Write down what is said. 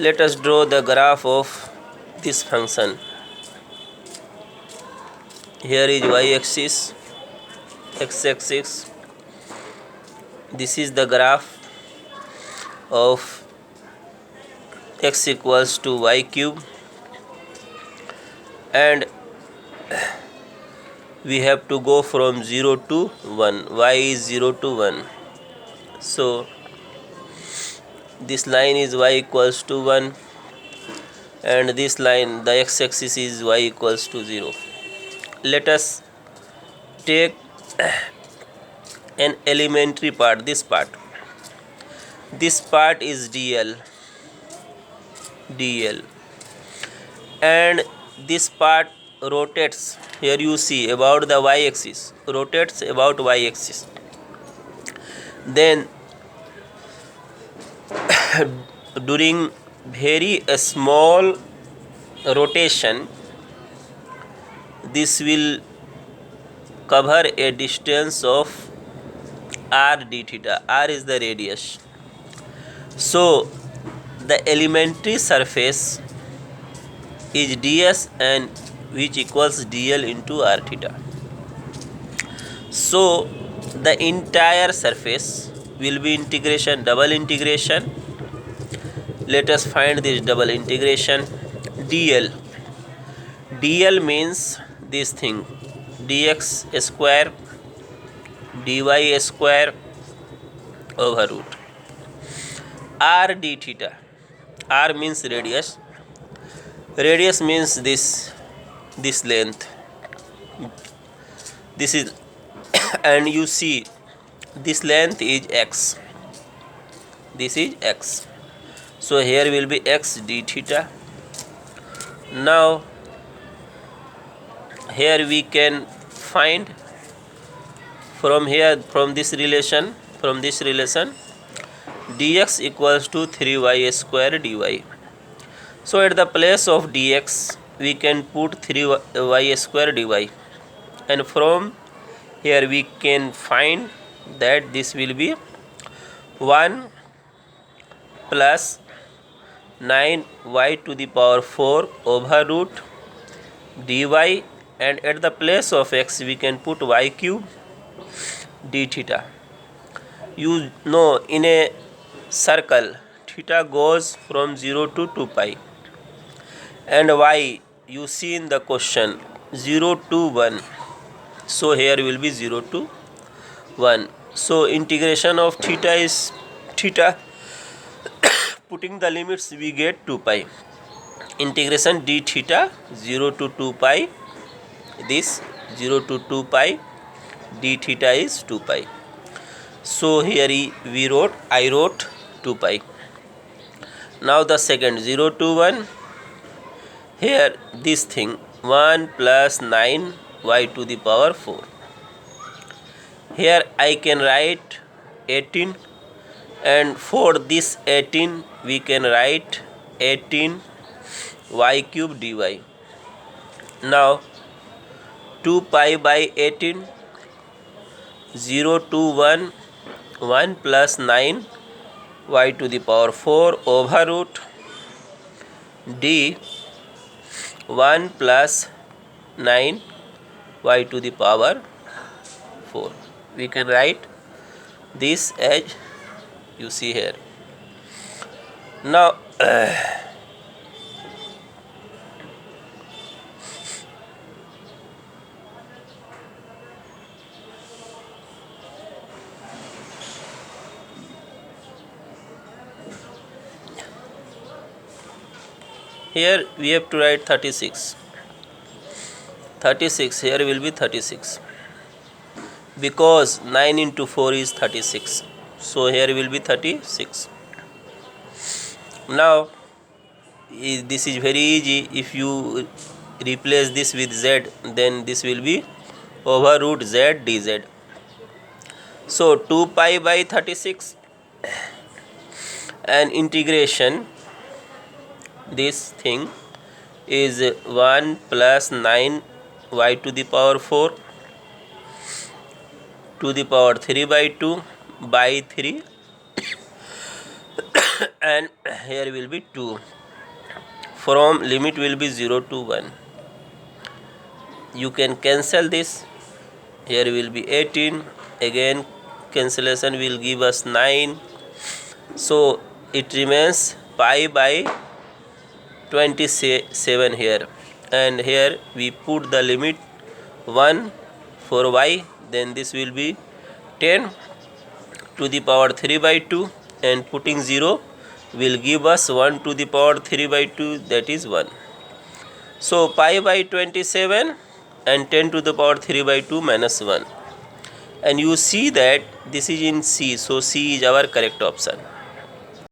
Let us draw the graph of this function. Here is y-axis, x-axis. This is the graph of x equals to y cube, and we have to go from 0 to 1. Y is 0 to 1. So this line is y equals to 1, and this line, the x-axis, is y equals to 0. Let us take an elementary part, this part. This part is dl, and this part rotates. Here you see about the y-axis, rotates about y-axis. Then during very small rotation, this will cover a distance of r d theta. R is the radius. So the elementary surface is ds, and which equals dl into r theta. So the entire surface will be integration, double integration. Let us find this double integration. dl means this thing, dx square dy square over root r d theta. R means radius. Radius means this length. This is and you see this length is x. This is x. So here will be x d theta. Now here we can find from this relation dx equals to 3y square dy. So at the place of dx we can put 3y square dy, and from here we can find that this will be 1 plus 9y to the power 4 over root dy, and at the place of x we can put y cube d theta. You know, in a circle theta goes from 0 to 2 pi, and y you see in the question 0 to 1. So here will be 0 to 1. So integration of theta is theta. Putting the limits we get 2 pi. Integration d theta 0 to 2 pi. This 0 to 2 pi d theta is 2 pi. So here I wrote 2 pi. Now the second 0 to 1. Here this thing 1 plus 9 y to the power 4. Here I can write 18, and for this 18 we can write 18 y cube dy. Now 2 pi by 18, 0 to 1, 1 plus 9 y to the power 4 over root d 1 plus 9 y to the power 4. We can write this as you see here. Now here we have to write 36. Here will be 36, because 9 into 4 is 36. So here will be 36. Now this is very easy. If you replace this with z, then this will be over root z dz. So 2 pi by 36, and integration this thing is 1 plus 9 y to the power 4 to the power 3 by 2 by 3 and here will be 2. From limit will be 0 to 1. You can cancel this. Here will be 18. Again cancellation will give us 9. So it remains pi by 27 here, and here we put the limit 1 for y, then this will be 10 to the power 3 by 2, and putting 0 will give us 1 to the power 3 by 2, that is 1. So pi by 27 and 10 to the power 3 by 2 minus 1, and you see that this is in C, so C is our correct option.